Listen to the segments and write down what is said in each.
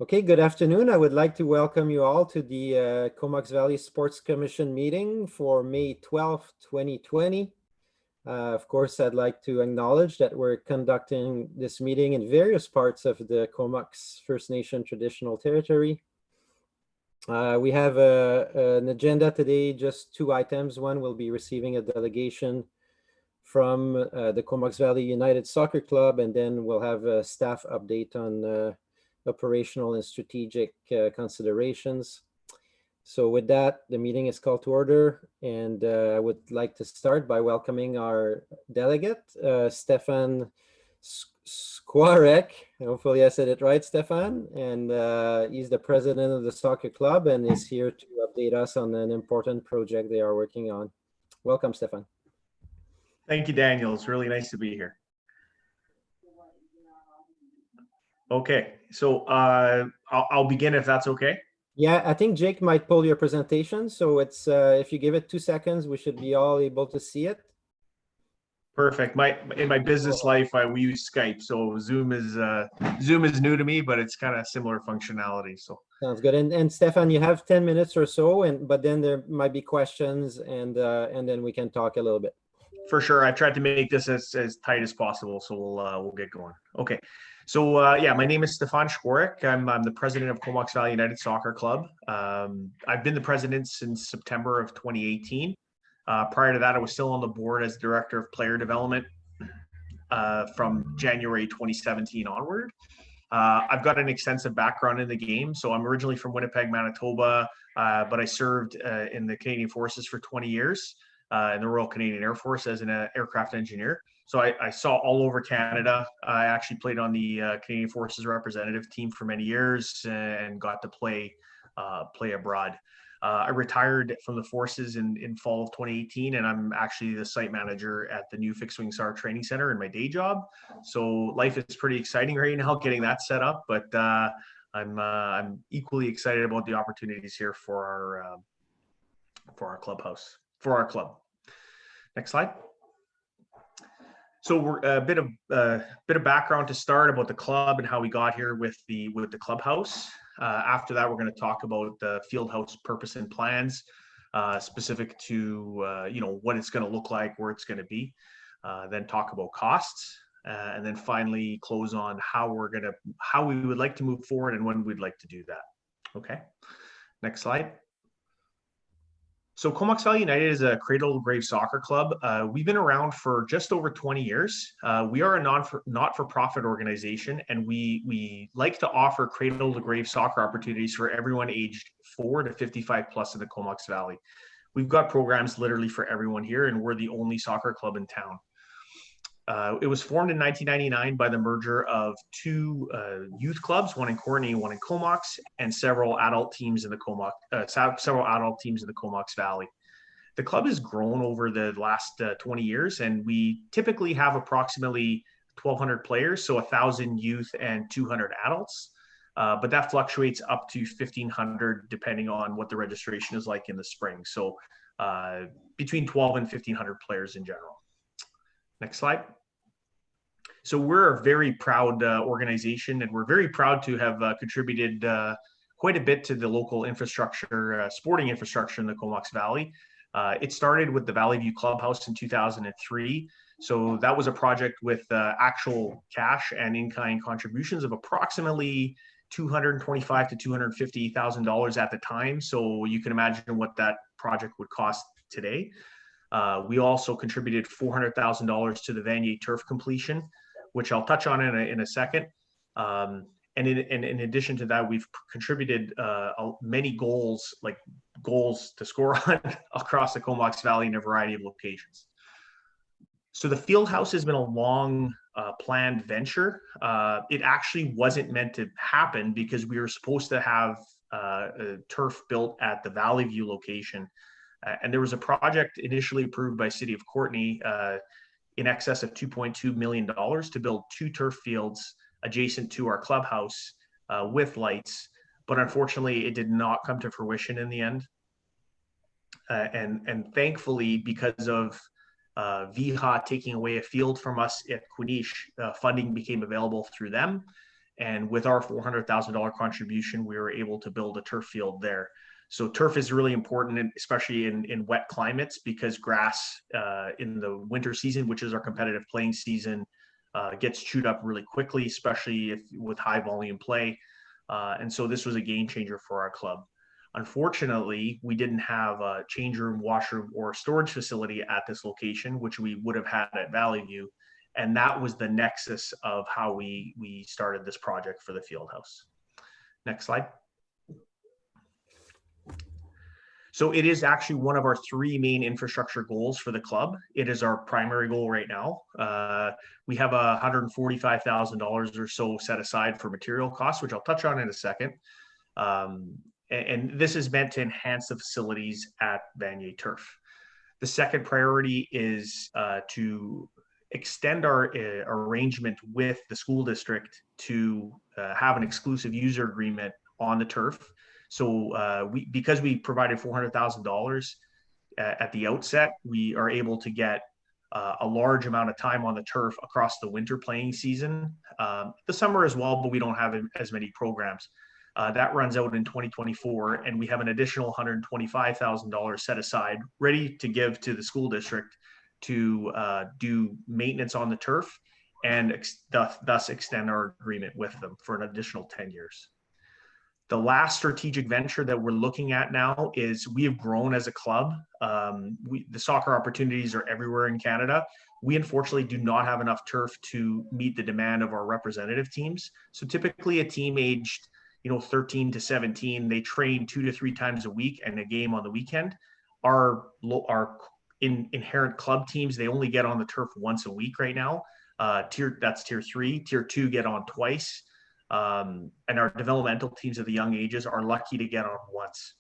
Okay, good afternoon. I would like to welcome you all to the Comox Valley Sports Commission meeting for May 12th, 2020. Of course, I'd like to acknowledge that we're conducting this meeting in various parts of the Comox First Nation traditional territory. We have an agenda today, just two items. One will be receiving a delegation from the Comox Valley United Soccer Club, and then we'll have a staff update on operational and strategic considerations. So with that, the meeting is called to order, and I would like to start by welcoming our delegate, Stefan Skwarek. Hopefully I said it right, Stefan. And he's the president of the soccer club and is here to update us on an important project they are working on. Welcome, Stefan. Thank you, Daniel. It's really nice to be here. Okay, so I'll begin if that's okay. Yeah, I think Jake might pull your presentation. So it's if you give it 2 seconds, we should be all able to see it. Perfect. In my business life, we use Skype, so Zoom is new to me, but it's kind of similar functionality. So sounds good. And Stefan, you have 10 minutes or so, but then there might be questions, and then we can talk a little bit. For sure, I tried to make this as tight as possible, so we'll get going. Okay. So yeah, my name is Stefan Skwarek. I'm the president of Comox Valley United Soccer Club. I've been the president since September of 2018. Prior to that, I was still on the board as director of player development from January 2017 onward. I've got an extensive background in the game. So I'm originally from Winnipeg, Manitoba, but I served in the Canadian Forces for 20 years in the Royal Canadian Air Force as an aircraft engineer. So I saw all over Canada. I actually played on the Canadian Forces representative team for many years and got to play abroad. I retired from the forces in fall of 2018, and I'm actually the site manager at the new Fixed Wing SAR Training Center in my day job. So life is pretty exciting right now, getting that set up. But I'm equally excited about the opportunities here for our clubhouse, for our club. Next slide. So we're a bit of background to start about the club and how we got here with the clubhouse. After that, we're going to talk about the field house purpose and plans, specific to what it's going to look like, where it's going to be. Then talk about costs, and then finally close on how we would like to move forward and when we'd like to do that. Okay, next slide. So Comox Valley United is a cradle-to-grave soccer club. We've been around for just over 20 years. We are a not-for-profit organization, and we like to offer cradle-to-grave soccer opportunities for everyone aged 4 to 55 plus in the Comox Valley. We've got programs literally for everyone here, and we're the only soccer club in town. It was formed in 1999 by the merger of two youth clubs, one in Courtenay, one in Comox, and several adult teams in the Comox Valley. The club has grown over the last 20 years, and we typically have approximately 1,200 players, so 1,000 youth and 200 adults. But that fluctuates up to 1,500 depending on what the registration is like in the spring. So between 1,200 and 1,500 players in general. Next slide. So we're a very proud organization, and we're very proud to have contributed quite a bit to the local infrastructure, sporting infrastructure in the Comox Valley. It started with the Valley View Clubhouse in 2003. So that was a project with actual cash and in-kind contributions of approximately $225,000 to $250,000 at the time. So you can imagine what that project would cost today. We also contributed $400,000 to the Vanier turf completion, which I'll touch on in a second. And in addition to that, we've contributed many goals to score on across the Comox Valley in a variety of locations. So the field house has been a long planned venture. It actually wasn't meant to happen because we were supposed to have a turf built at the Valley View location. And there was a project initially approved by City of Courtenay in excess of $2.2 million to build 2 turf fields adjacent to our clubhouse with lights. But unfortunately, it did not come to fruition in the end. And thankfully, because of VHA taking away a field from us at Quinish, funding became available through them. And with our $400,000 contribution, we were able to build a turf field there. So turf is really important, especially in wet climates, because grass in the winter season, which is our competitive playing season, gets chewed up really quickly, especially with high volume play. And so this was a game changer for our club. Unfortunately, we didn't have a change room, washroom, or storage facility at this location, which we would have had at Valley View. And that was the nexus of how we started this project for the field house. Next slide. So it is actually one of our 3 main infrastructure goals for the club. It is our primary goal right now. We have $145,000 or so set aside for material costs, which I'll touch on in a second. And this is meant to enhance the facilities at Vanier Turf. The second priority is to extend our arrangement with the school district to have an exclusive user agreement on the turf. So because we provided $400,000 at the outset, we are able to get a large amount of time on the turf across the winter playing season, the summer as well, but we don't have as many programs. That runs out in 2024, and we have an additional $125,000 set aside, ready to give to the school district to do maintenance on the turf and thus extend our agreement with them for an additional 10 years. The last strategic venture that we're looking at now is we have grown as a club. The soccer opportunities are everywhere in Canada. We unfortunately do not have enough turf to meet the demand of our representative teams. So typically a team aged 13 to 17, they train 2 to 3 times a week and a game on the weekend. Our inherent club teams, they only get on the turf once a week right now. That's tier 3. Tier 2 get on twice. And our developmental teams of the young ages are lucky to get on once.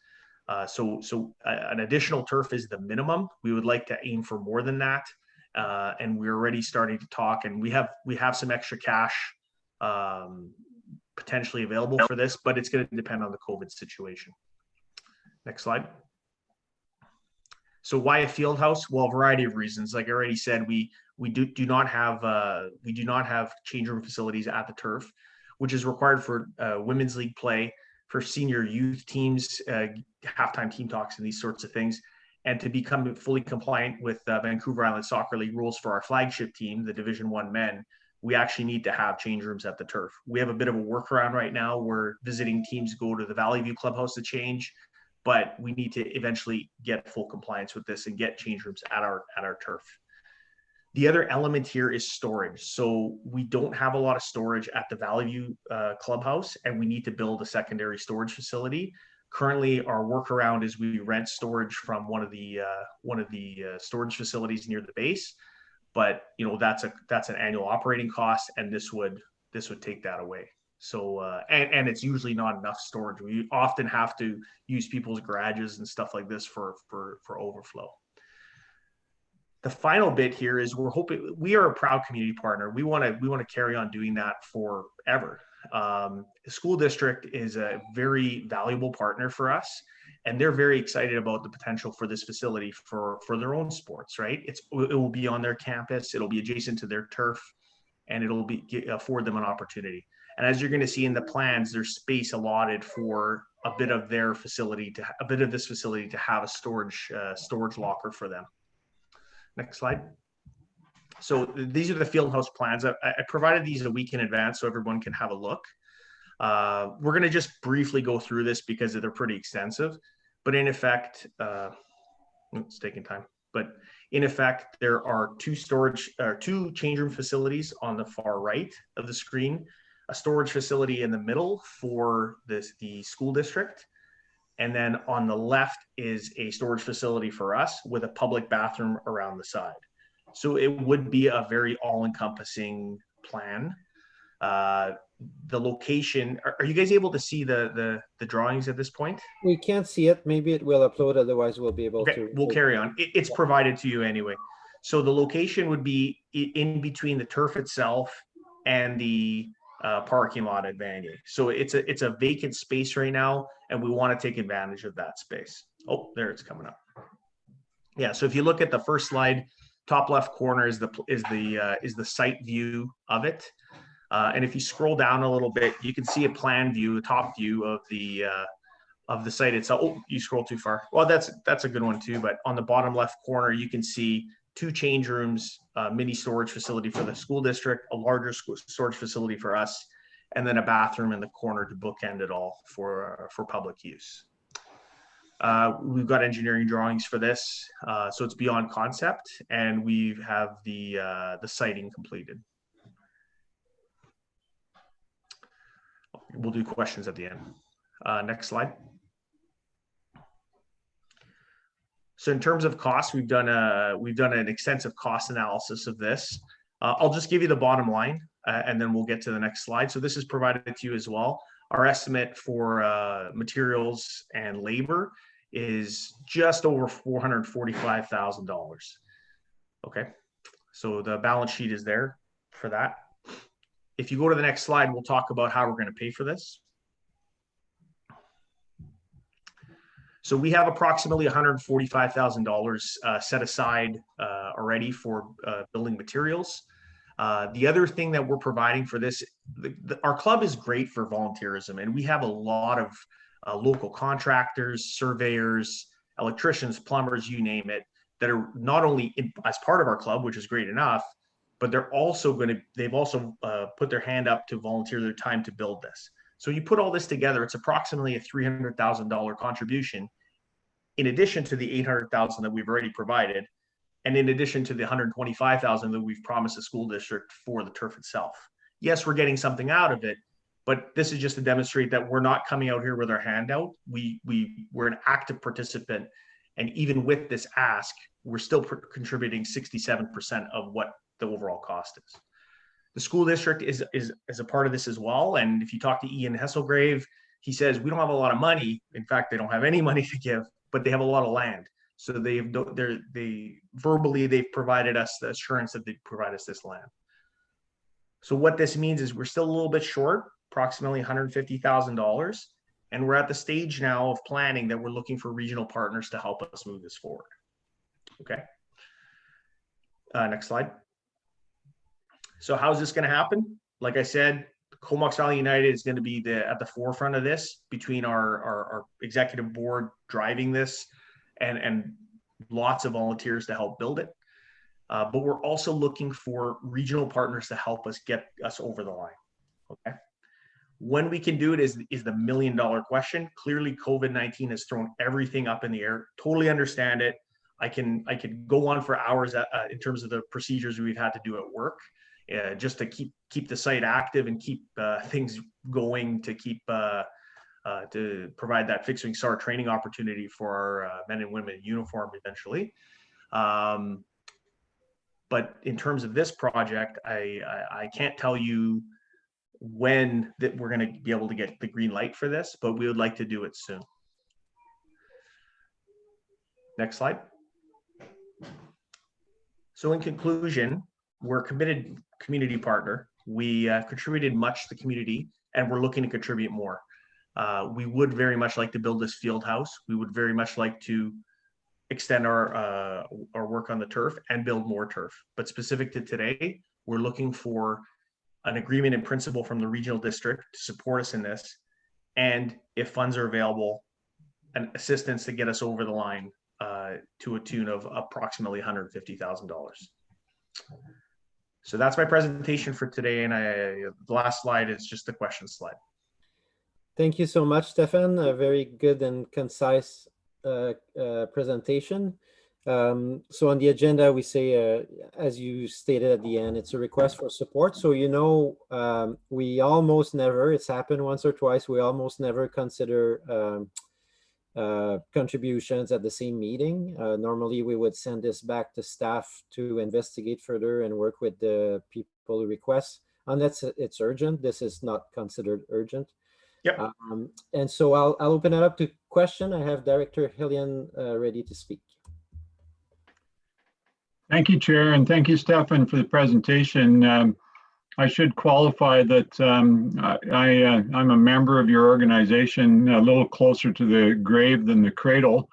So an additional turf is the minimum. We would like to aim for more than that. And we're already starting to talk, and we have some extra cash potentially available for this, but it's going to depend on the COVID situation. Next slide. So why a field house? Well, a variety of reasons. Like I already said, we do not have change room facilities at the turf, which is required for women's league play, for senior youth teams, halftime team talks, and these sorts of things. And to become fully compliant with Vancouver Island Soccer League rules for our flagship team, the Division 1 men, we actually need to have change rooms at the turf. We have a bit of a workaround right now where visiting teams go to the Valley View clubhouse to change, but we need to eventually get full compliance with this and get change rooms at our turf. The other element here is storage. So we don't have a lot of storage at the Valley View clubhouse, and we need to build a secondary storage facility. Currently, our workaround is we rent storage from one of the storage facilities near the base, but that's an annual operating cost, and this would take that away. So and it's usually not enough storage. We often have to use people's garages and stuff like this for overflow. The final bit here is we are a proud community partner. We want to carry on doing that forever. The school district is a very valuable partner for us, and they're very excited about the potential for this facility for their own sports, right? It will be on their campus, it'll be adjacent to their turf, and it'll afford them an opportunity. And as you're going to see in the plans, there's space allotted for a bit of this facility to have a storage locker for them. Next slide. So these are the field house plans. I provided these a week in advance so everyone can have a look. We're going to just briefly go through this because they're pretty extensive, but in effect, it's taking time. But in effect, there are two change room facilities on the far right of the screen, a storage facility in the middle for the school district, and then on the left is a storage facility for us with a public bathroom around the side. So it would be a very all-encompassing plan. The location, are you guys able to see the drawings at this point? We can't see it. Maybe it will upload, otherwise we'll be able to. We'll carry on. It's provided to you anyway. So the location would be in between the turf itself and the parking lot at Vanier. So it's a vacant space right now, and we want to take advantage of that space. Oh, there it's coming up. Yeah. So if you look at the first slide, top left corner is the site view of it. And if you scroll down a little bit, you can see a plan view, a top view of the site itself. Oh, you scroll too far. Well, that's a good one too. But on the bottom left corner, you can see 2 change rooms, mini storage facility for the school district, a larger storage facility for us, and then a bathroom in the corner to bookend it all for public use. We've got engineering drawings for this, so it's beyond concept, and we have the siting completed. We'll do questions at the end. Next slide. So in terms of cost, we've done an extensive cost analysis of this. I'll just give you the bottom line, and then we'll get to the next slide. So this is provided to you as well. Our estimate for materials and labor is just over $445,000. Okay, so the balance sheet is there for that. If you go to the next slide, we'll talk about how we're going to pay for this. So we have approximately $145,000 set aside already for building materials. The other thing that we're providing for this, our club is great for volunteerism, and we have a lot of local contractors, surveyors, electricians, plumbers, you name it, that are not only as part of our club, which is great enough, but they've also put their hand up to volunteer their time to build this. So you put all this together, it's approximately a $300,000 contribution, in addition to the $800,000 that we've already provided, and in addition to the $125,000 that we've promised the school district for the turf itself. Yes, we're getting something out of it, but this is just to demonstrate that we're not coming out here with our hand out. We're an active participant, and even with this ask, we're still contributing 67% of what the overall cost is. The school district is a part of this as well. And if you talk to Ian Hesselgrave, he says, we don't have a lot of money. In fact, they don't have any money to give, but they have a lot of land. So they've provided us the assurance that they provide us this land. So what this means is we're still a little bit short, approximately $150,000. And we're at the stage now of planning that we're looking for regional partners to help us move this forward. Okay. Next slide. So how's this going to happen? Like I said, Comox Valley United is going to be at the forefront of this, between our executive board driving this and lots of volunteers to help build it. But we're also looking for regional partners to help us get us over the line. Okay. When we can do it is the million-dollar question. Clearly, COVID-19 has thrown everything up in the air. Totally understand it. I could go on for hours in terms of the procedures we've had to do at work. Just to keep the site active and keep things going, to provide that fixed wing SAR training opportunity for our men and women in uniform eventually. But in terms of this project, I can't tell you when that we're going to be able to get the green light for this, but we would like to do it soon. Next slide. So in conclusion, we're a committed community partner. We contributed much to the community, and we're looking to contribute more. We would very much like to build this field house. We would very much like to extend our work on the turf and build more turf. But specific to today, we're looking for an agreement in principle from the regional district to support us in this, and if funds are available, an assistance to get us over the line to a tune of approximately $150,000. So that's my presentation for today, and the last slide is just the question slide. Thank you so much, Stefan. A very good and concise presentation. So on the agenda, we say, as you stated at the end, it's a request for support. So, we almost never, it's happened once or twice, we almost never consider contributions at the same meeting. Normally, we would send this back to staff to investigate further and work with the people who request. Unless it's urgent, this is not considered urgent. Yep. And so I'll open it up to question. I have Director Hillian ready to speak. Thank you, Chair, and thank you, Stefan, for the presentation. I should qualify that I'm a member of your organization, a little closer to the grave than the cradle.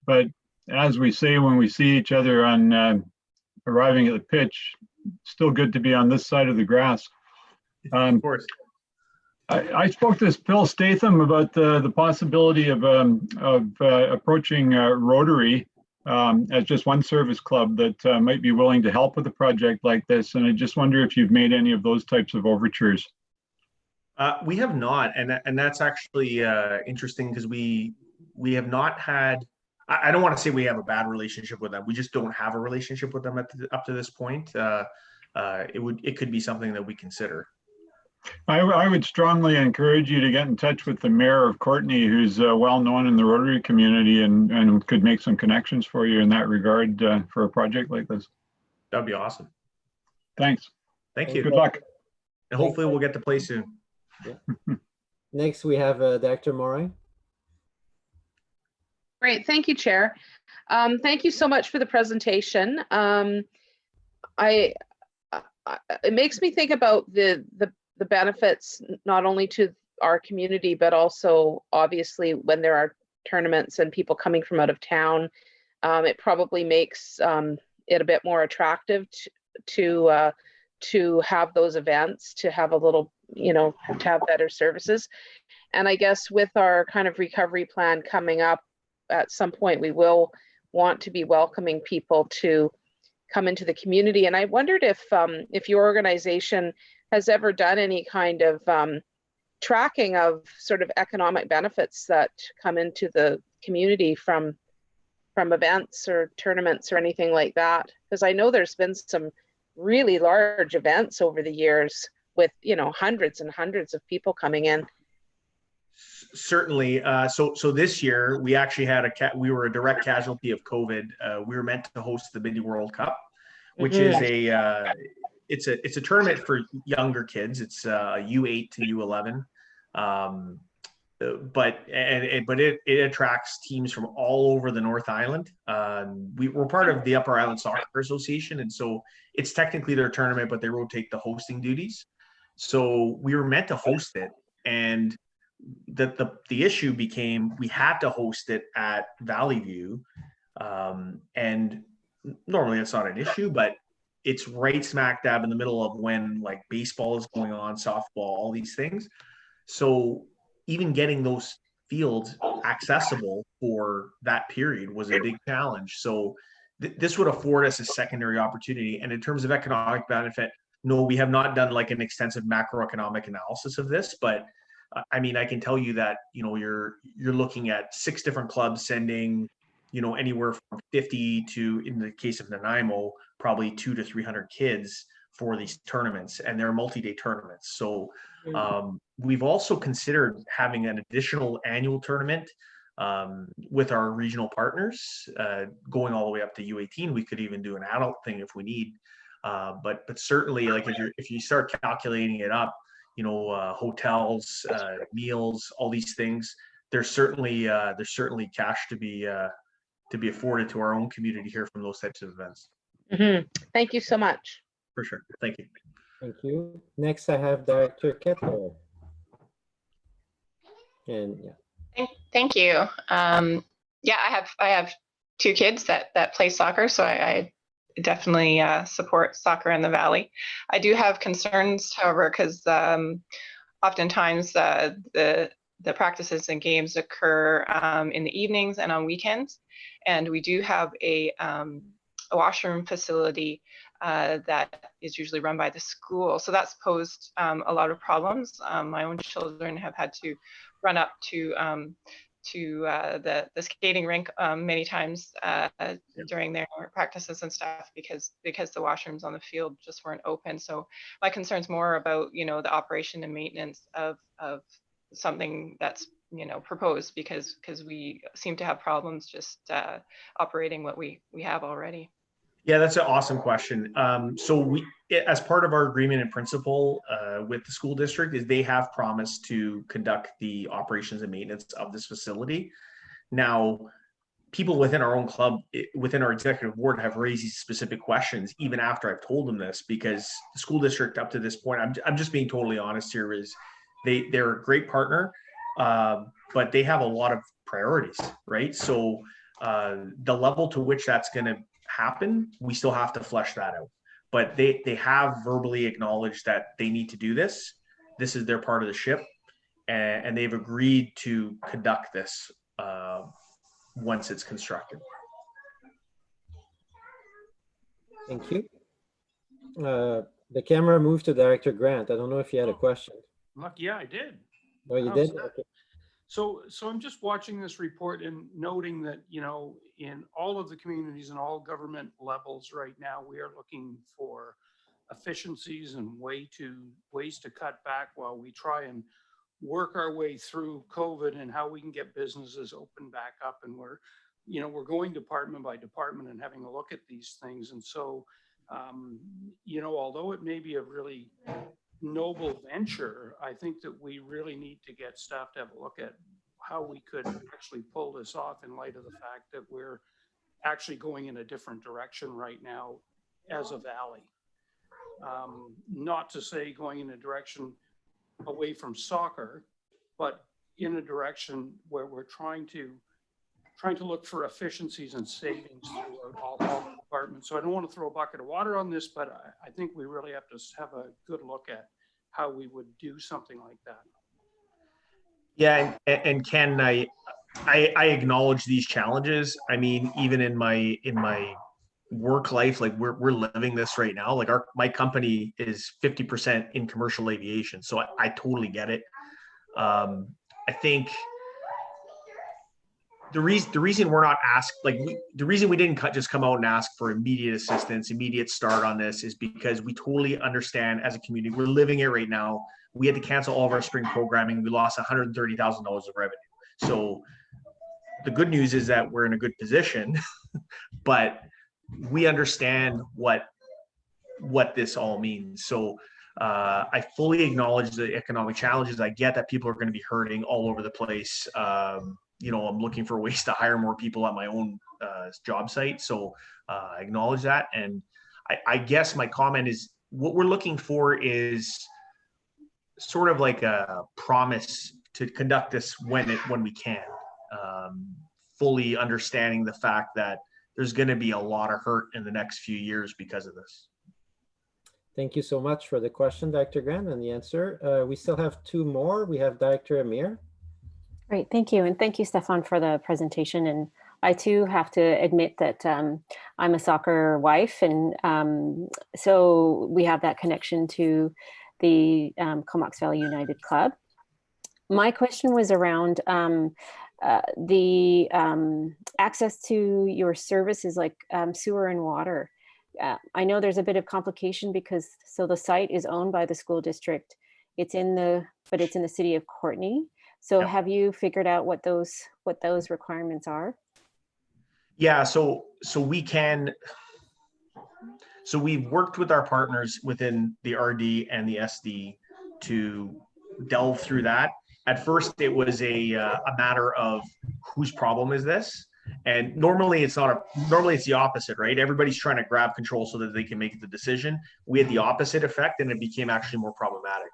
But as we say when we see each other on arriving at the pitch, still good to be on this side of the grass. Of course. I spoke to Phil Statham about the possibility of approaching Rotary as just one service club that might be willing to help with a project like this. And I just wonder if you've made any of those types of overtures. We have not, and that's actually interesting because we have not had. I don't want to say we have a bad relationship with them. We just don't have a relationship with them up to this point. It could be something that we consider. I would strongly encourage you to get in touch with the mayor of Courtenay, who's well known in the Rotary community and could make some connections for you in that regard for a project like this. That'd be awesome. Thanks. Thank you. Good luck. And hopefully we'll get to play soon. Yeah. Next, we have Dr. Mori. Great, thank you, Chair. Thank you so much for the presentation. It makes me think about the benefits not only to our community, but also obviously when there are tournaments and people coming from out of town, it probably makes it a bit more attractive to have those events, to have a little, to have better services. And I guess with our kind of recovery plan coming up, at some point we will want to be welcoming people to come into the community. And I wondered if your organization has ever done any kind of tracking of sort of economic benefits that come into the community from events or tournaments or anything like that. Because I know there's been some really large events over the years with, hundreds and hundreds of people coming in. Certainly. So this year we actually had we were a direct casualty of COVID. We were meant to host the Mini World Cup, which is it's a tournament for younger kids. It's U8 to U11. But it attracts teams from all over the North Island. We're part of the Upper Island Soccer Association, and so it's technically their tournament, but they rotate the hosting duties. So we were meant to host it, and the issue became we had to host it at Valley View, and normally that's not an issue, but it's right smack dab in the middle of when like baseball is going on, softball, all these things. So even getting those fields accessible for that period was a big challenge. So this would afford us a secondary opportunity. And in terms of economic benefit, no, we have not done like an extensive macroeconomic analysis of this, but I mean, I can tell you that, you're looking at 6 different clubs sending, anywhere from 50 to, in the case of Nanaimo, probably 200 to 300 kids for these tournaments, and they're multi-day tournaments. So we've also considered having an additional annual tournament with our regional partners, going all the way up to U18. We could even do an adult thing if we need, but certainly, like if you start calculating it up, hotels, meals, all these things, there's certainly cash to be afforded to our own community here from those types of events. Thank you so much. For sure. Thank you. Thank you. Next, I have Dr. Kettle. And Thank you. I have 2 kids that play soccer, so I definitely support soccer in the Valley. I do have concerns, however, because oftentimes the practices and games occur in the evenings and on weekends, and we do have a washroom facility that is usually run by the school. So that's posed a lot of problems. My own children have had to run up to the skating rink many times during their practices and stuff because the washrooms on the field just weren't open. So my concern's more about the operation and maintenance of something that's proposed because we seem to have problems just operating what we have already. Yeah, that's an awesome question. So we, as part of our agreement in principle with the school district, is they have promised to conduct the operations and maintenance of this facility. Now, people within our own club, within our executive board, have raised these specific questions even after I've told them this, because the school district up to this point, I'm just being totally honest here, is they're a great partner, but they have a lot of priorities, right? So the level to which that's going to happen, we still have to flesh that out. but they have verbally acknowledged that they need to do this. This is their part of the ship, and they've agreed to conduct this once it's constructed. Thank you. The camera moved to Director Grant. I don't know if you had a question. Look, yeah, I did. Oh, you How's did? that? Okay. So I'm just watching this report and noting that, you know, in all of the communities and all government levels right now, we are looking for efficiencies and ways to cut back while we try and work our way through COVID and how we can get businesses open back up. And we're going department by department and having a look at these things. And so, you know, although it may be a really noble venture, I think that we really need to get staff to have a look at how we could actually pull this off in light of the fact that we're actually going in a different direction right now as a valley. Not to say going in a direction away from soccer, but in a direction where we're trying to look for efficiencies and savings throughout all departments. So I don't want to throw a bucket of water on this, but I think we really have to have a good look at how we would do something like that. Yeah, and Ken, I acknowledge these challenges. I mean, even in my work life, like we're living this right now. Like my company is 50% in commercial aviation, so I totally get it. I think the reason we're not asked, the reason we didn't just come out and ask for immediate assistance, immediate start on this, is because we totally understand as a community, we're living it right now. We had to cancel all of our spring programming. We lost $130,000 of revenue. So the good news is that we're in a good position, but we understand what this all means. So I fully acknowledge the economic challenges. I get that people are going to be hurting all over the place. You know, I'm looking for ways to hire more people at my own job site. So I acknowledge that. And I guess my comment is what we're looking for is sort of like a promise to conduct this when we can, fully understanding the fact that there's going to be a lot of hurt in the next few years because of this. Thank you so much for the question, Dr. Grant, and the answer. We still have two more. We have Dr. Amir. Great, thank you. And thank you, Stefan, for the presentation. And I too have to admit that I'm a soccer wife. And so we have that connection to the Comox Valley United Club. My question was around the access to your services like sewer and water. I know there's a bit of complication because the site is owned by the school district. But it's in the city of Courtenay. So Yep. Have you figured out what those requirements are? Yeah, so we've worked with our partners within the RD and the SD to delve through that. At first, it was a matter of whose problem is this, and normally it's the opposite, right? Everybody's trying to grab control so that they can make the decision. We had the opposite effect, and it became actually more problematic.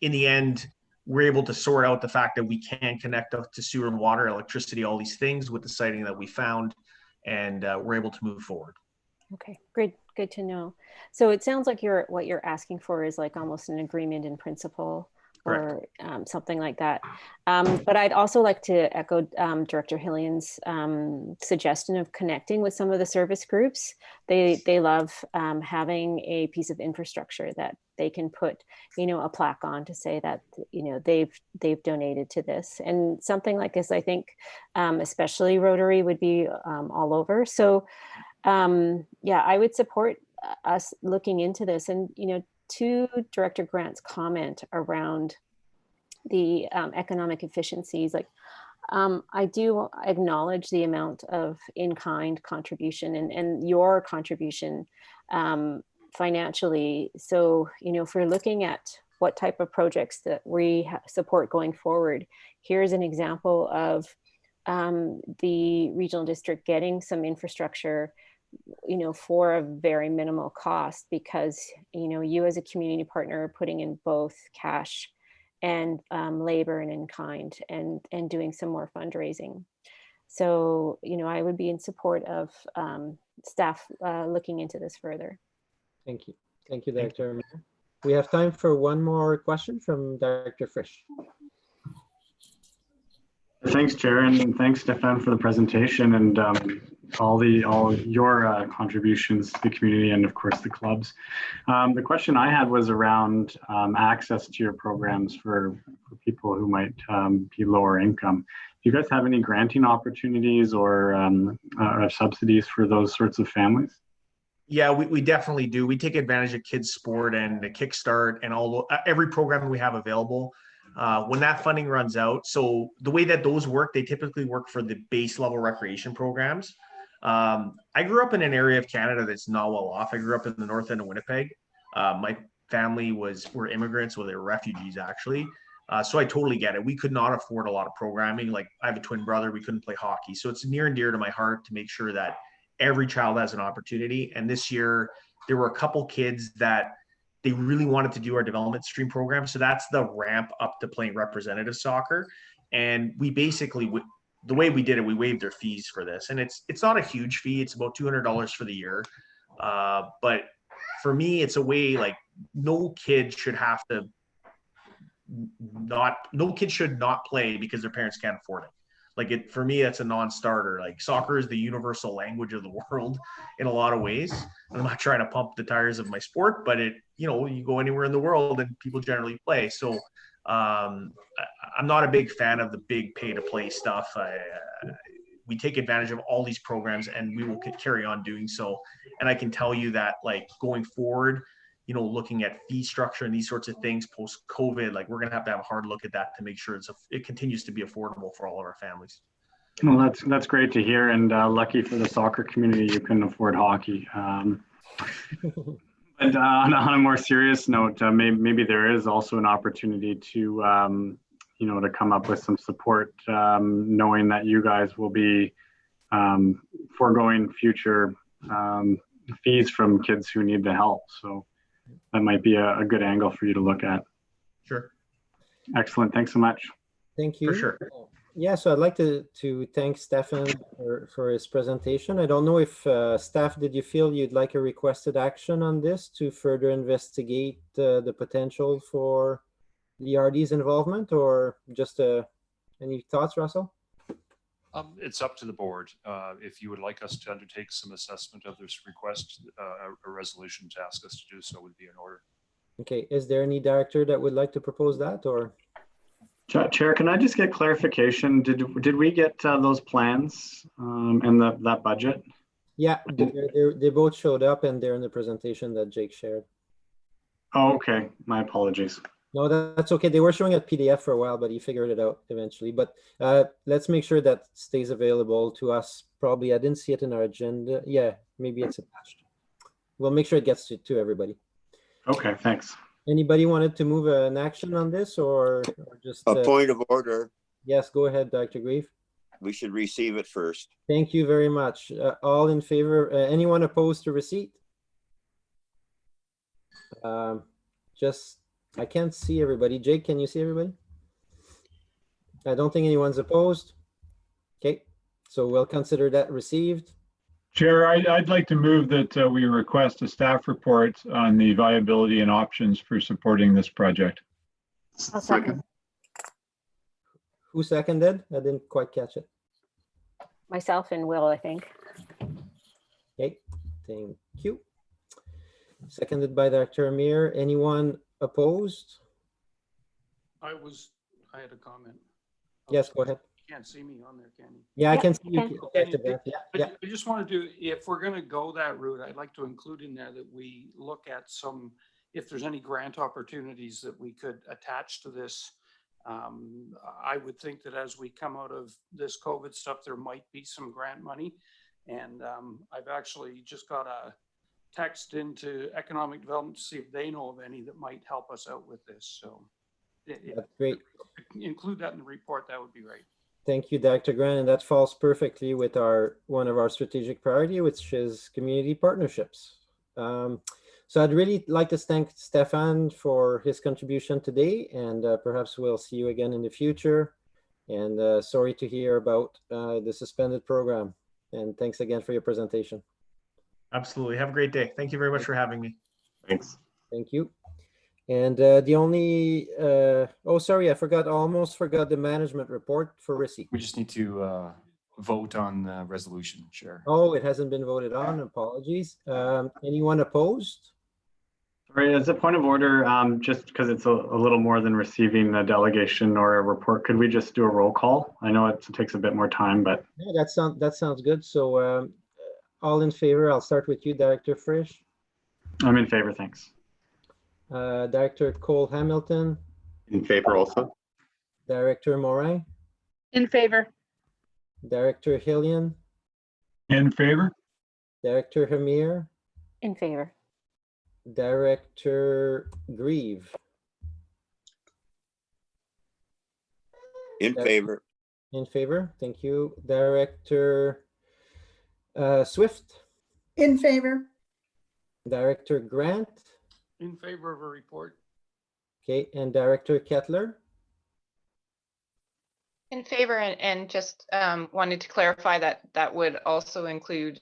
In the end, we're able to sort out the fact that we can connect up to sewer and water, electricity, all these things with the siting that we found, and we're able to move forward. Okay, great, good to know. So it sounds like what you're asking for is like almost an agreement in principle. Correct. Or something like that. But I'd also like to echo Director Hillian's suggestion of connecting with some of the service groups. They love having a piece of infrastructure that they can put, a plaque on to say that, they've donated to this. And something like this, I think, especially Rotary would be all over. So yeah, I would support us looking into this. And, to Director Grant's comment around the economic efficiencies, I do acknowledge the amount of in-kind contribution and your contribution financially. So, if we're looking at what type of projects that we support going forward, here's an example of the regional district getting some infrastructure for a very minimal cost because, you as a community partner are putting in both cash and labor and in kind and doing some more fundraising. So, I would be in support of staff looking into this further. Thank you. Thank you, Dr. Mayor. We have time for one more question from Dr. Frisch. Thanks, Chair, and thanks, Stefan, for the presentation and all your contributions to the community and, of course, the clubs. The question I had was around access to your programs for people who might be lower income. Do you guys have any granting opportunities or subsidies for those sorts of families? Yeah, we definitely do. We take advantage of Kids Sport and the Kickstart and every program we have available. When that funding runs out, so the way that those work, they typically work for the base level recreation programs. I grew up in an area of Canada that's not well off. I grew up in the north end of Winnipeg. My family were immigrants, well, they were refugees actually. So I totally get it. We could not afford a lot of programming. Like I have a twin brother, we couldn't play hockey. So it's near and dear to my heart to make sure that every child has an opportunity. And this year there were a couple kids that they really wanted to do our development stream program. So that's the ramp up to playing representative soccer. And we basically, the way we did it, we waived their fees for this. And it's not a huge fee. It's about $200 for the year. But for me, it's a way like no kid should not play because their parents can't afford it. Like for me, that's a non-starter. Like soccer is the universal language of the world in a lot of ways. And I'm not trying to pump the tires of my sport, but you go anywhere in the world and people generally play. So I'm not a big fan of the big pay to play stuff. We take advantage of all these programs and we will carry on doing so. And I can tell you that like going forward, looking at fee structure and these sorts of things post-COVID, like we're going to have a hard look at that to make sure it continues to be affordable for all of our families. Well, that's great to hear, and lucky for the soccer community, you can afford hockey. But on a more serious note, maybe there is also an opportunity to, to come up with some support, knowing that you guys will be foregoing future fees from kids who need the help. So that might be a good angle for you to look at. Sure. Excellent. Thanks so much. Thank you. For sure. Yeah, so I'd like to thank Stefan for his presentation. I don't know if staff, did you feel you'd like a requested action on this to further investigate the potential for the RD's involvement, or just any thoughts, Russell? It's up to the board. If you would like us to undertake some assessment of this request, a resolution to ask us to do so would be in order. Okay. Is there any director that would like to propose that, or? Chair, can I just get clarification? Did we get those plans and that budget? Yeah, they both showed up and they're in the presentation that Jake shared. Oh, okay. My apologies. No, that's okay. They were showing a PDF for a while, but he figured it out eventually. But let's make sure that stays available to us. Probably, I didn't see it in our agenda. Yeah, maybe it's attached. We'll make sure it gets to everybody. Okay, thanks. Anybody wanted to move an action on this, or just a point of order? Yes, go ahead, Dr. Grieve. We should receive it first. Thank you very much. All in favor? Anyone opposed to receipt? I can't see everybody. Jake, can you see everybody? I don't think anyone's opposed. Okay, so we'll consider that received. Chair, I'd like to move that we request a staff report on the viability and options for supporting this project. I'll second. Who seconded? I didn't quite catch it. Myself and Will, I think. Okay, thank you. Seconded by Dr. Amir. Anyone opposed? I had a comment. Yes, go ahead. You can't see me on there, can you? Yeah, I Yeah, can see you. okay. Yeah. I just want to do, if we're going to go that route, I'd like to include in there that we look at if there's any grant opportunities that we could attach to this. I would think that as we come out of this COVID stuff, there might be some grant money. And I've actually just got a text into economic development to see if they know of any that might help us out with this. So That's great. Include that in the report. That would be great. Thank you, Dr. Grant. And that falls perfectly with one of our strategic priority, which is community partnerships. So I'd really like to thank Stefan for his contribution today, and perhaps we'll see you again in the future. And sorry to hear about the suspended program. And thanks again for your presentation. Absolutely. Have a great day. Thank you very much for having me. Thanks. Thank you. And the only, oh, sorry, almost forgot the management report for receipt. We just need to vote on the resolution, Chair. Oh, it hasn't been voted on. Apologies. Anyone opposed? Sorry, as a point of order, just because it's a little more than receiving a delegation or a report, could we just do a roll call? I know it takes a bit more time, but. Yeah, that sounds good. So all in favor, I'll start with you, Director Frisch. I'm in favor, thanks. Director Cole Hamilton. In favor also. Director Morin. In favor. Director Hillian. In favor? Director Hamir. In favor. Director Grieve. In favor. In favor, thank you. Director Swift. In favor. Director Grant. In favor of a report. Okay, and Director Kettler. In favor, and just wanted to clarify that that would also include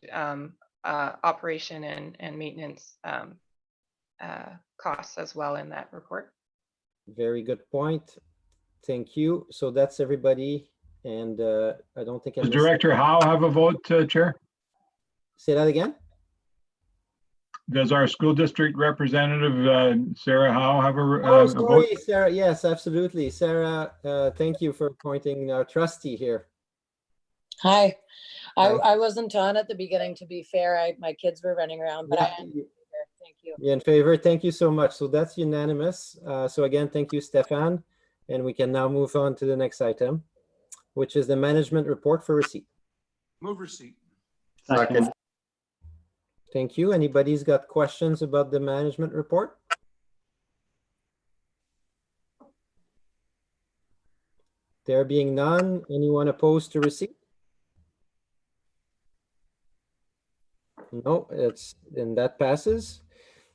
operation and maintenance costs as well in that report. Very good point. Thank you. So that's everybody. And I don't think I Does missed. Director Howe have a vote, Chair? Say that again? Does our school district representative, Sarah Howe, have a Oh, vote? sorry, Sarah. Yes, absolutely. Sarah, thank you for appointing our trustee here. Hi. Hi. I wasn't on at the beginning, to be fair. My kids were running around, but Yeah, I am here. Thank you. in favor. Thank you so much. So that's unanimous. So again, thank you, Stefan. And we can now move on to the next item, which is the management report for receipt. Move receipt. Second. Thank you. Anybody's got questions about the management report? There being none, anyone opposed to receipt? No, then that passes.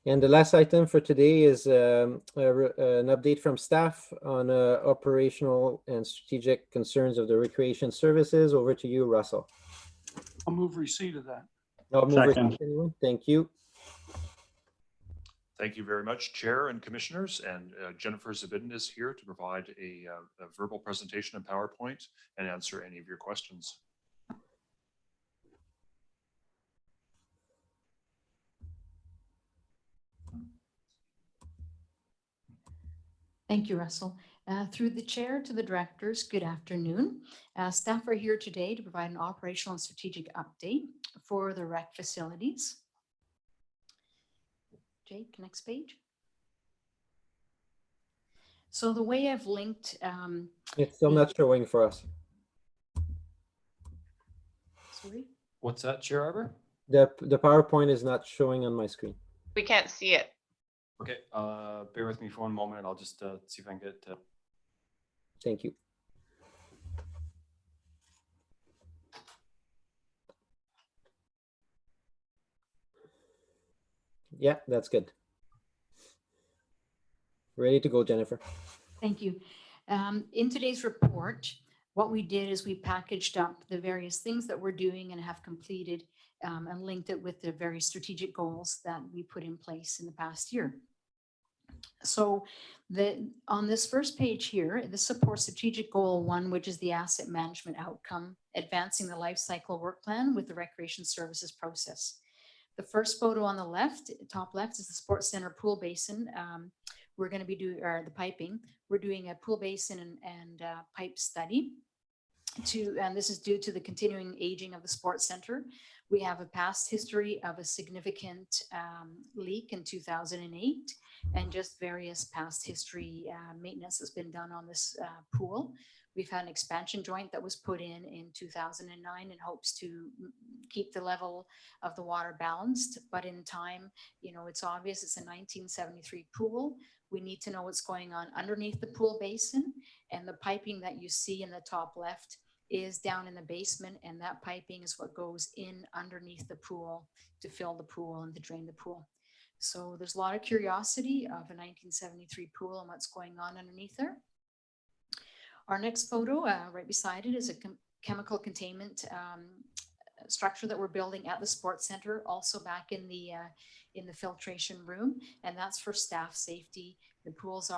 And the last item for today is an update from staff on operational and strategic concerns of the recreation services. Over to you, Russell. I'll move receipt of that. I'll move Second. receipt, anyone? Thank you. Thank you very much, Chair and Commissioners. And Jennifer Zabidin is here to provide a verbal presentation in PowerPoint and answer any of your questions. Thank you, Russell. Through the chair to the directors, good afternoon. Staff are here today to provide an operational and strategic update for the rec facilities. Jake, next page. So the way I've linked... It's still not showing for us. Sorry? What's that, Chair Arbor? The PowerPoint is not showing on my screen. We can't see it. Okay, bear with me for one moment and I'll just see if I can get... Thank you. Yeah, that's good. Ready to go, Jennifer. Thank you. In today's report, what we did is we packaged up the various things that we're doing and have completed and linked it with the very strategic goals that we put in place in the past year. So on this first page here, this supports strategic goal 1, which is the asset management outcome, advancing the life cycle work plan with the recreation services process. The first photo on the left, top left, is the sports center pool basin. We're going to be doing the piping. We're doing a pool basin and pipe study. And this is due to the continuing aging of the sports center. We have a past history of a significant leak in 2008 and just various past history maintenance has been done on this pool. We've had an expansion joint that was put in 2009 in hopes to keep the level of the water balanced. But in time, you know, it's obvious it's a 1973 pool. We need to know what's going on underneath the pool basin, and the piping that you see in the top left is down in the basement, and that piping is what goes in underneath the pool to fill the pool and to drain the pool. So there's a lot of curiosity of a 1973 pool and what's going on underneath there. Our next photo right beside it is a chemical containment structure that we're building at the sports center, also back in the filtration room, and that's for staff safety. The pools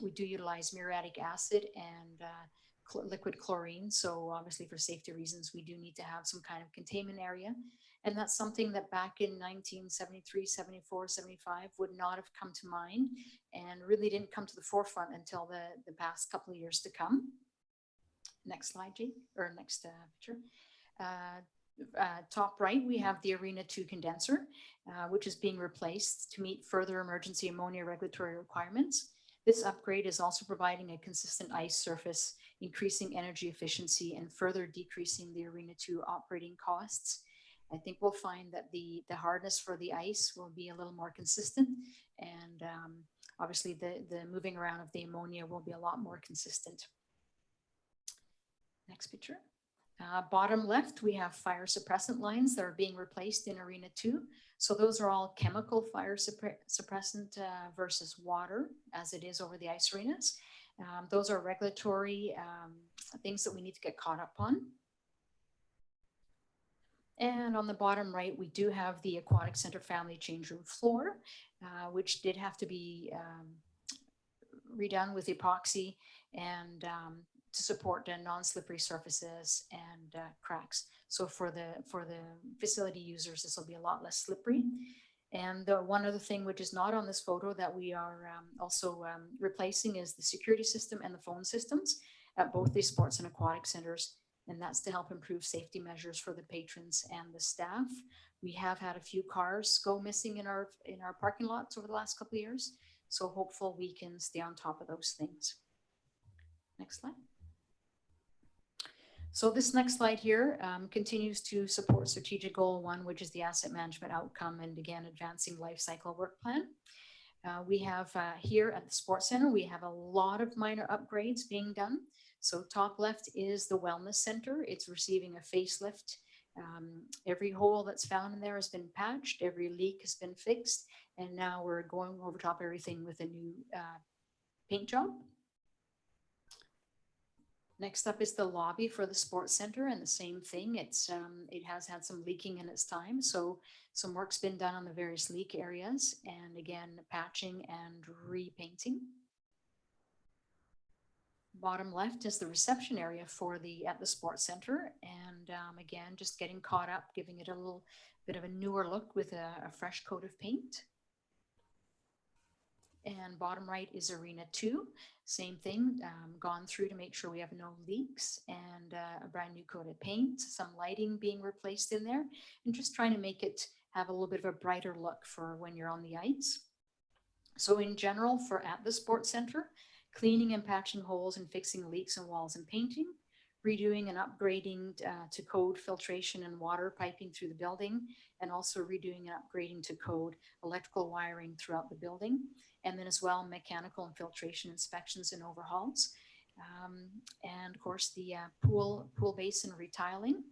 we do utilize muriatic acid and liquid chlorine. So obviously for safety reasons, we do need to have some kind of containment area. And that's something that back in 1973, 74, 75 would not have come to mind and really didn't come to the forefront until the past couple of years to come. Next slide, Jake, or next picture. Top right, we have the Arena 2 condenser, which is being replaced to meet further emergency ammonia regulatory requirements. This upgrade is also providing a consistent ice surface, increasing energy efficiency and further decreasing the Arena 2 operating costs. I think we'll find that the hardness for the ice will be a little more consistent, and obviously the moving around of the ammonia will be a lot more consistent. Next picture. Bottom left, we have fire suppressant lines that are being replaced in Arena 2. So those are all chemical fire suppressant versus water, as it is over the ice arenas. Those are regulatory things that we need to get caught up on. And on the bottom right, we do have the Aquatic Center family change room floor, which did have to be redone with epoxy and to support the non-slippery surfaces and cracks. So for the facility users, this will be a lot less slippery. And one other thing which is not on this photo that we are also replacing is the security system and the phone systems at both the sports and aquatic centers. And that's to help improve safety measures for the patrons and the staff. We have had a few cars go missing in our parking lots over the last couple of years. So hopeful we can stay on top of those things. Next slide. So this next slide here continues to support strategic goal 1, which is the asset management outcome, and again, advancing life cycle work plan. We have here at the Sports Center, we have a lot of minor upgrades being done. So top left is the Wellness Center. It's receiving a facelift. Every hole that's found in there has been patched. Every leak has been fixed. And now we're going over top everything with a new paint job. Next up is the lobby for the Sports Center, and the same thing. It has had some leaking in its time, so some work's been done on the various leak areas, and again, patching and repainting. Bottom left is the reception area at the Sports Center, and again, just getting caught up, giving it a little bit of a newer look with a fresh coat of paint. And bottom right is Arena 2. Same thing, gone through to make sure we have no leaks, and a brand new coat of paint, some lighting being replaced in there, and just trying to make it have a little bit of a brighter look for when you're on the ice. So in general, for at the Sports Center, cleaning and patching holes and fixing leaks in walls and painting, redoing and upgrading to code filtration and water piping through the building, and also redoing and upgrading to code electrical wiring throughout the building. And then as well, mechanical and filtration inspections and overhauls. And of course, the pool basin retiling.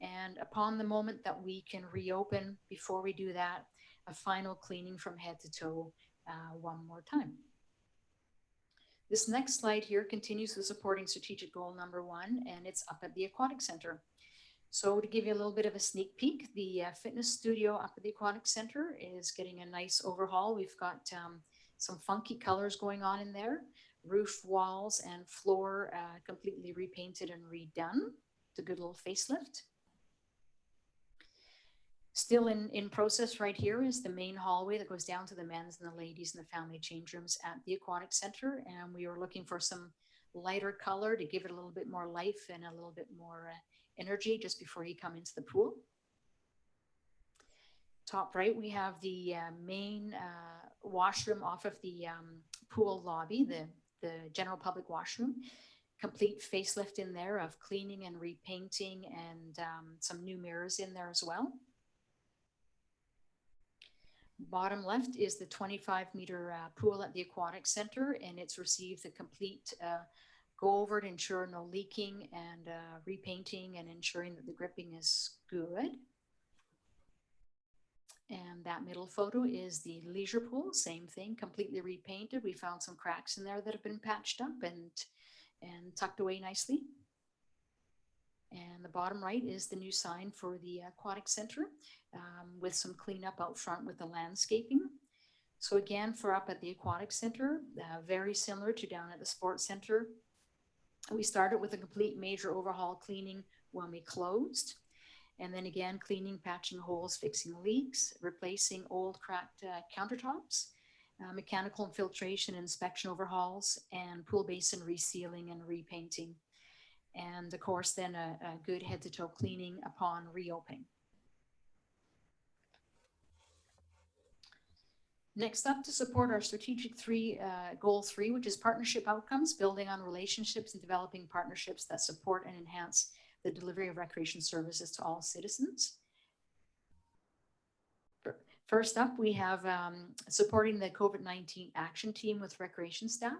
And upon the moment that we can reopen, before we do that, a final cleaning from head to toe one more time. This next slide here continues with supporting strategic goal number 1, and it's up at the Aquatic Center. So to give you a little bit of a sneak peek, the fitness studio up at the Aquatic Center is getting a nice overhaul. We've got some funky colors going on in there, roof, walls, and floor completely repainted and redone. It's a good little facelift. Still in process right here is the main hallway that goes down to the men's and the ladies and the family change rooms at the Aquatic Center. And we were looking for some lighter color to give it a little bit more life and a little bit more energy just before you come into the pool. Top right, we have the main washroom off of the pool lobby, the general public washroom. Complete facelift in there of cleaning and repainting, and some new mirrors in there as well. Bottom left is the 25-meter pool at the Aquatic Center, and it's received the complete go over to ensure no leaking and repainting and ensuring that the gripping is good. And that middle photo is the leisure pool, same thing, completely repainted. We found some cracks in there that have been patched up and tucked away nicely. And the bottom right is the new sign for the Aquatic Center with some cleanup out front with the landscaping. So again, for up at the Aquatic Center, very similar to down at the Sports Center. We started with a complete major overhaul cleaning when we closed. And then again, cleaning, patching holes, fixing leaks, replacing old cracked countertops, mechanical and filtration inspection overhauls, and pool basin resealing and repainting. And of course, then a good head to toe cleaning upon reopening. Next up, to support our strategic goal 3, which is partnership outcomes, building on relationships and developing partnerships that support and enhance the delivery of recreation services to all citizens. First up, we have supporting the COVID-19 action team with recreation staff.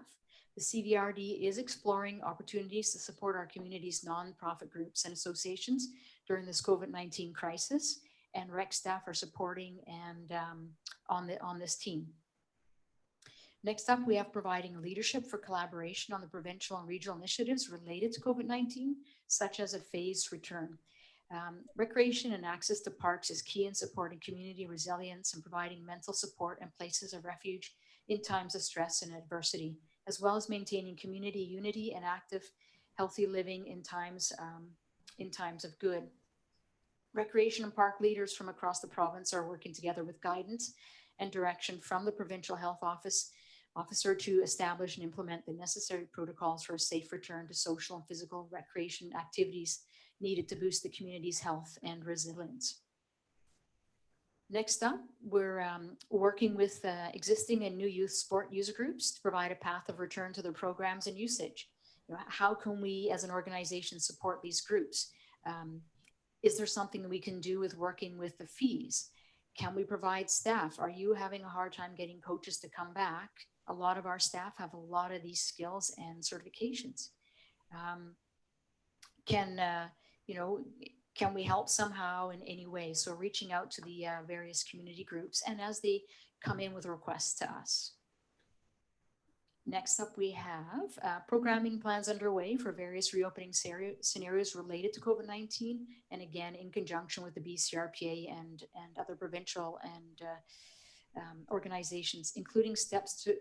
The CVRD is exploring opportunities to support our community's nonprofit groups and associations during this COVID-19 crisis, and rec staff are supporting and on this team. Next up, we have providing leadership for collaboration on the provincial and regional initiatives related to COVID-19, such as a phased return. Recreation and access to parks is key in supporting community resilience and providing mental support and places of refuge in times of stress and adversity, as well as maintaining community unity and active, healthy living in times of good. Recreation and park leaders from across the province are working together with guidance and direction from the provincial health officer to establish and implement the necessary protocols for a safe return to social and physical recreation activities needed to boost the community's health and resilience. Next up, we're working with existing and new youth sport user groups to provide a path of return to their programs and usage. How can we as an organization support these groups? Is there something we can do with working with the fees? Can we provide staff? Are you having a hard time getting coaches to come back? A lot of our staff have a lot of these skills and certifications. Can we help somehow in any way? So reaching out to the various community groups and as they come in with requests to us. Next up, we have programming plans underway for various reopening scenarios related to COVID-19, and again, in conjunction with the BCRPA and other provincial and organizations, including steps to,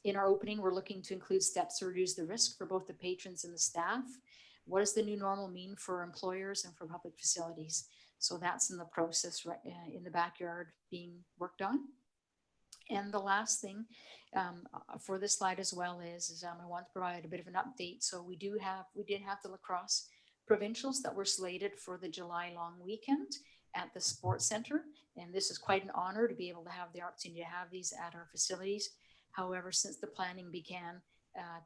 in our opening, we're looking to include steps to reduce the risk for both the patrons and the staff. What does the new normal mean for employers and for public facilities? So that's in the process right in the backyard being worked on. And the last thing for this slide as well is I want to provide a bit of an update. So we did have the lacrosse provincials that were slated for the July long weekend at the Sports Center. And this is quite an honor to be able to have the opportunity to have these at our facilities. However, since the planning began,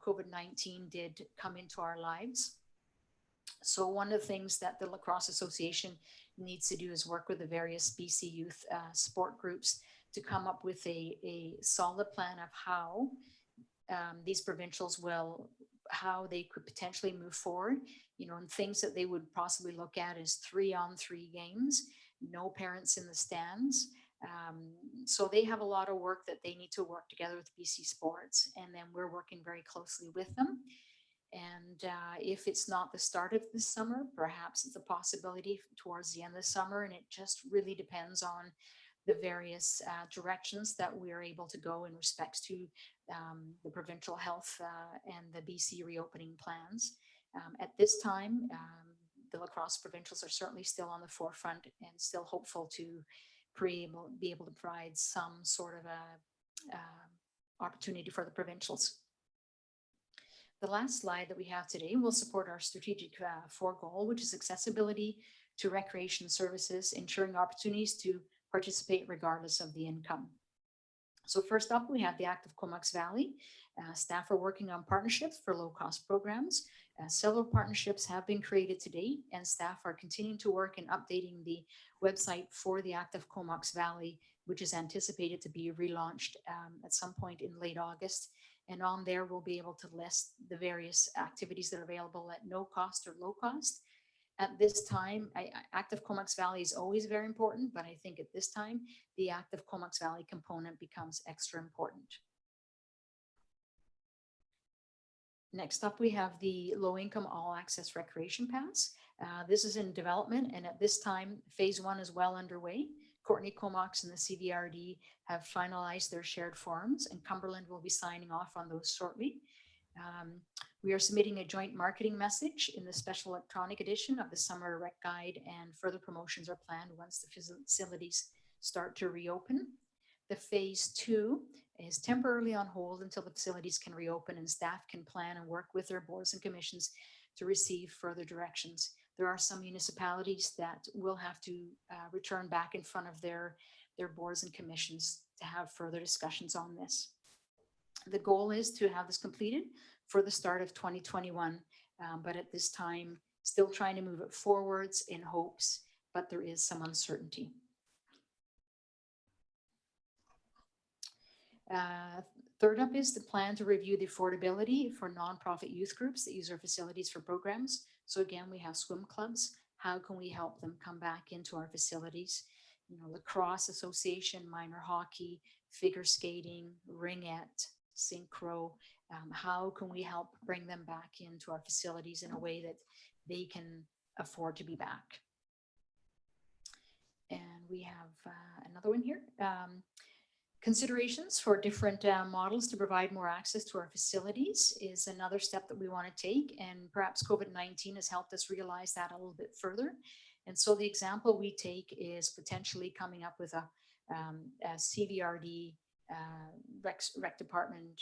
COVID-19 did come into our lives. So one of the things that the Lacrosse Association needs to do is work with the various BC youth sport groups to come up with a solid plan of how these provincials how they could potentially move forward, and things that they would possibly look at is 3-on-3 games, no parents in the stands. So they have a lot of work that they need to work together with BC Sports, and then we're working very closely with them. And if it's not the start of this summer, perhaps it's a possibility towards the end of the summer, and it just really depends on the various directions that we are able to go in respects to the provincial health and the BC reopening plans. At this time, the lacrosse provincials are certainly still on the forefront and still hopeful to be able to provide some sort of a opportunity for the provincials. The last slide that we have today will support our strategic 4 goal, which is accessibility to recreation services, ensuring opportunities to participate regardless of the income. So first up, we have the active Comox Valley. Staff are working on partnerships for low-cost programs. Several partnerships have been created to date, and staff are continuing to work in updating the website for the active Comox Valley, which is anticipated to be relaunched at some point in late August. And on there, we'll be able to list the various activities that are available at no cost or low cost. At this time, active Comox Valley is always very important, but I think at this time, the active Comox Valley component becomes extra important. Next up, we have the low income all access recreation pass. This is in development, and at this time, phase 1 is well underway. Courtney, Comox, and the CVRD have finalized their shared forms, and Cumberland will be signing off on those shortly. We are submitting a joint marketing message in the special electronic edition of the Summer Rec Guide, and further promotions are planned once the facilities start to reopen. The phase 2 is temporarily on hold until the facilities can reopen and staff can plan and work with their boards and commissions to receive further directions. There are some municipalities that will have to return back in front of their boards and commissions to have further discussions on this. The goal is to have this completed for the start of 2021, but at this time, still trying to move it forwards in hopes, but there is some uncertainty. Third up is the plan to review the affordability for nonprofit youth groups that use our facilities for programs. So again, we have swim clubs. How can we help them come back into our facilities? You know, lacrosse association, minor hockey, figure skating, ringette, synchro. How can we help bring them back into our facilities in a way that they can afford to be back? And we have another one here. Considerations for different models to provide more access to our facilities is another step that we want to take, and perhaps COVID-19 has helped us realize that a little bit further. And so the example we take is potentially coming up with a CVRD rec department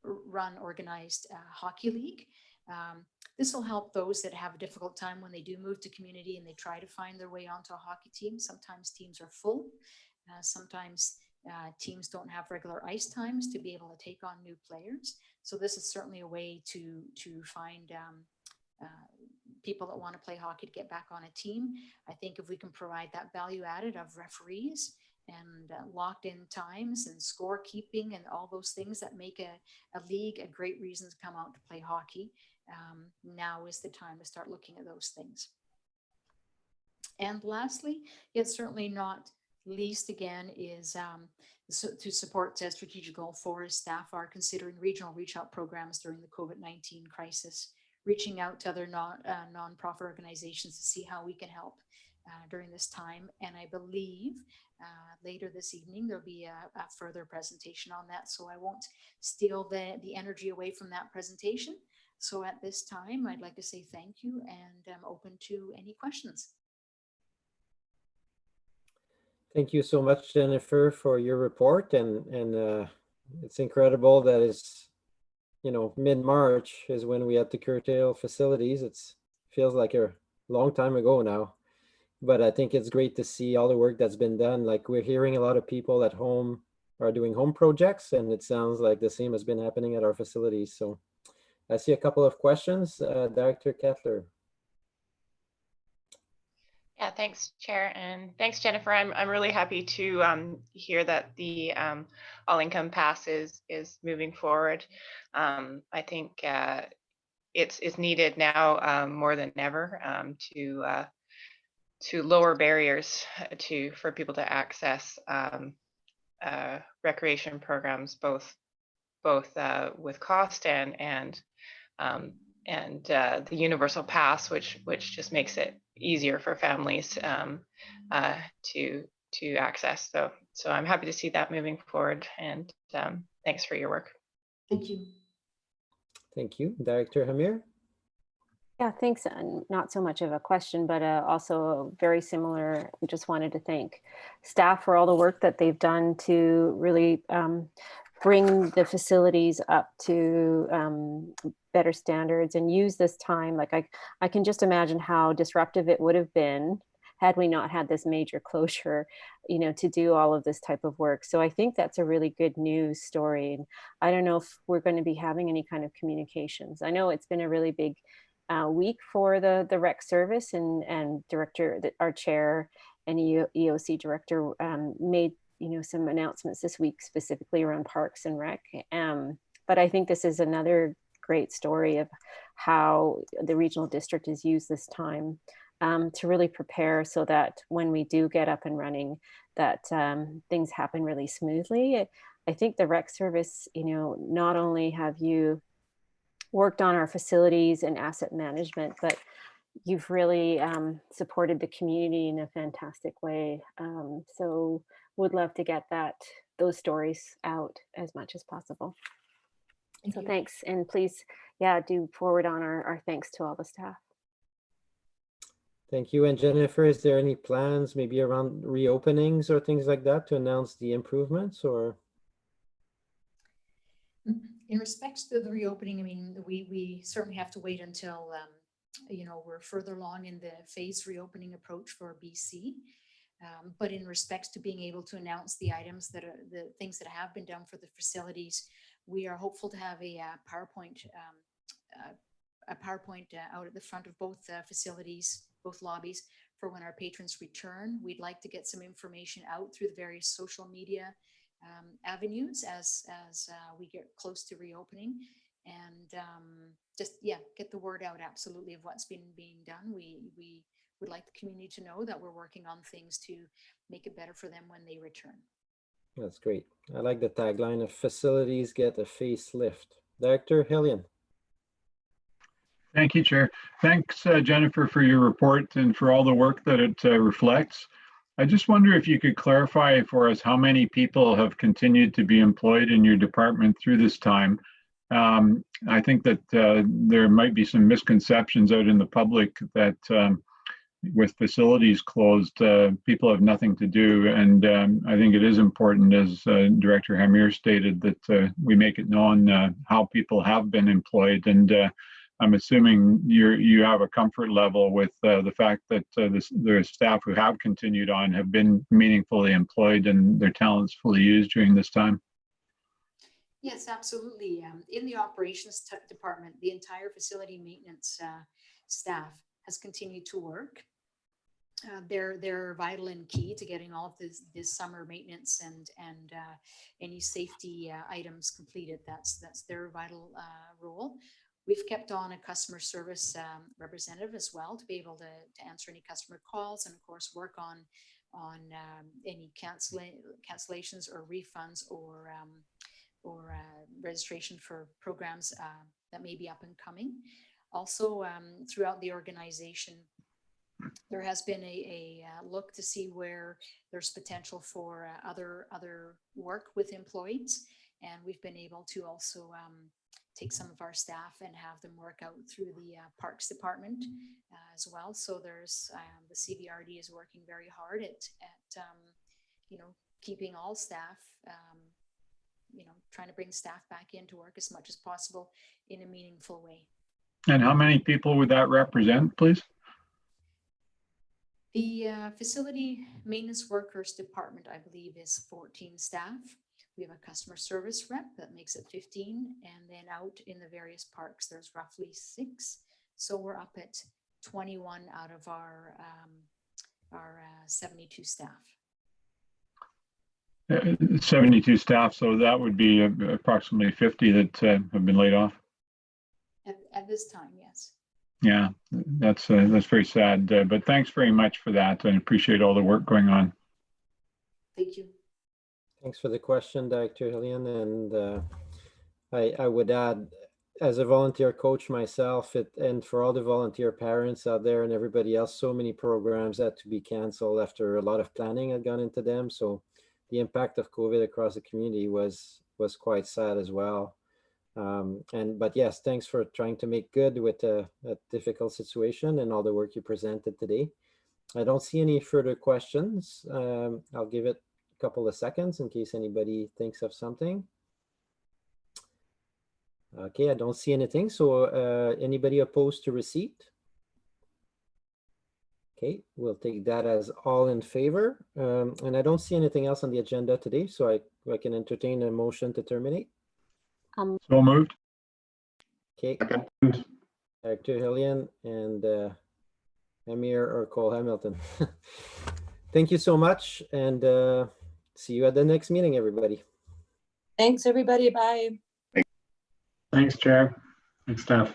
run organized hockey league. This will help those that have a difficult time when they do move to community and they try to find their way onto a hockey team. Sometimes teams are full, sometimes teams don't have regular ice times to be able to take on new players. So this is certainly a way to find people that want to play hockey to get back on a team. I think if we can provide that value added of referees and locked in times and scorekeeping and all those things that make a league a great reason to come out to play hockey, now is the time to start looking at those things. And lastly, yet certainly not least, again, is to support strategic goal 4 is staff are considering regional reach out programs during the COVID-19 crisis, reaching out to other non-profit organizations to see how we can help during this time. And I believe later this evening there'll be a further presentation on that, so I won't steal the energy away from that presentation. So at this time, I'd like to say thank you, and I'm open to any questions. Thank you so much, Jennifer, for your report. And it's incredible that it's, you know, mid-March is when we had to curtail facilities. It feels like a long time ago now, but I think it's great to see all the work that's been done. Like, we're hearing a lot of people at home are doing home projects, and it sounds like the same has been happening at our facilities. So I see a couple of questions. Director Kettler. Yeah, thanks, Chair, and thanks, Jennifer. I'm really happy to hear that the all income pass is moving forward. I think it's needed now more than ever to lower barriers for people to access recreation programs, both with cost and the universal pass, which just makes it easier for families to access. So I'm happy to see that moving forward, and thanks for your work. Thank you. Thank you. Director Hamir. Yeah, thanks. Not so much of a question, but also very similar. Just wanted to thank staff for all the work that they've done to really bring the facilities up to better standards and use this time. Like I can just imagine how disruptive it would have been had we not had this major closure, you know, to do all of this type of work. So I think that's a really good news story. And I don't know if we're going to be having any kind of communications. I know it's been a really big week for the rec service, and director, our chair and EOC director made, you know, some announcements this week specifically around parks and rec. But I think this is another great story of how the regional district has used this time to really prepare so that when we do get up and running, that things happen really smoothly. I think the rec service, you know, not only have you worked on our facilities and asset management, but you've really supported the community in a fantastic way. So would love to get those stories out as much as possible. So thanks, and please, yeah, do forward on our thanks to all the staff. Thank you. And Jennifer, is there any plans maybe around reopenings or things like that to announce the improvements, or? In respect to the reopening, I mean, we certainly have to wait until, we're further along in the phased reopening approach for BC. But in respect to being able to announce the items the things that have been done for the facilities, we are hopeful to have a PowerPoint out at the front of both facilities, both lobbies, for when our patrons return. We'd like to get some information out through the various social media avenues as we get close to reopening, and get the word out absolutely of what's been being done. We would like the community to know that we're working on things to make it better for them when they return. That's great. I like the tagline of facilities get a facelift. Director Hillian. Thank you, Chair. Thanks, Jennifer, for your report and for all the work that it reflects. I just wonder if you could clarify for us how many people have continued to be employed in your department through this time. I think that there might be some misconceptions out in the public that with facilities closed, people have nothing to do. And I think it is important, as Director Hamir stated, that we make it known how people have been employed. And I'm assuming you have a comfort level with the fact that the staff who have continued on have been meaningfully employed and their talents fully used during this time. Yes, absolutely. In the operations department, the entire facility maintenance staff has continued to work. They're vital and key to getting all of this summer maintenance and any safety items completed. That's their vital role. We've kept on a customer service representative as well to be able to answer any customer calls and of course work on any cancellations or refunds or registration for programs that may be up and coming. Also, throughout the organization, there has been a look to see where there's potential for other work with employees, and we've been able to also take some of our staff and have them work out through the Parks Department as well. So there's the CVRD is working very hard at keeping all staff, trying to bring staff back into work as much as possible in a meaningful way. And how many people would that represent, please? The facility maintenance workers department, I believe, is 14 staff. We have a customer service rep that makes it 15. And then out in the various parks, there's roughly 6. So we're up at 21 out of our 72 staff. 72 staff, so that would be approximately 50 that have been laid off. At this time, yes. Yeah, that's very sad, but thanks very much for that. I appreciate all the work going on. Thank you. Thanks for the question, Dr. Hillian. And I would add, as a volunteer coach myself, and for all the volunteer parents out there and everybody else, so many programs had to be canceled after a lot of planning had gone into them. So the impact of COVID across the community was quite sad as well. But yes, thanks for trying to make good with a difficult situation and all the work you presented today. I don't see any further questions. I'll give it a couple of seconds in case anybody thinks of something. Okay, I don't see anything. So anybody opposed to receipt? Okay, we'll take that as all in favor. And I don't see anything else on the agenda today, so I can entertain a motion to terminate. So moved. Okay. Dr. Hillian and Amir or Cole Hamilton. Thank you so much, and see you at the next meeting, everybody. Thanks, everybody. Bye. Thanks, Chair. Thanks, staff.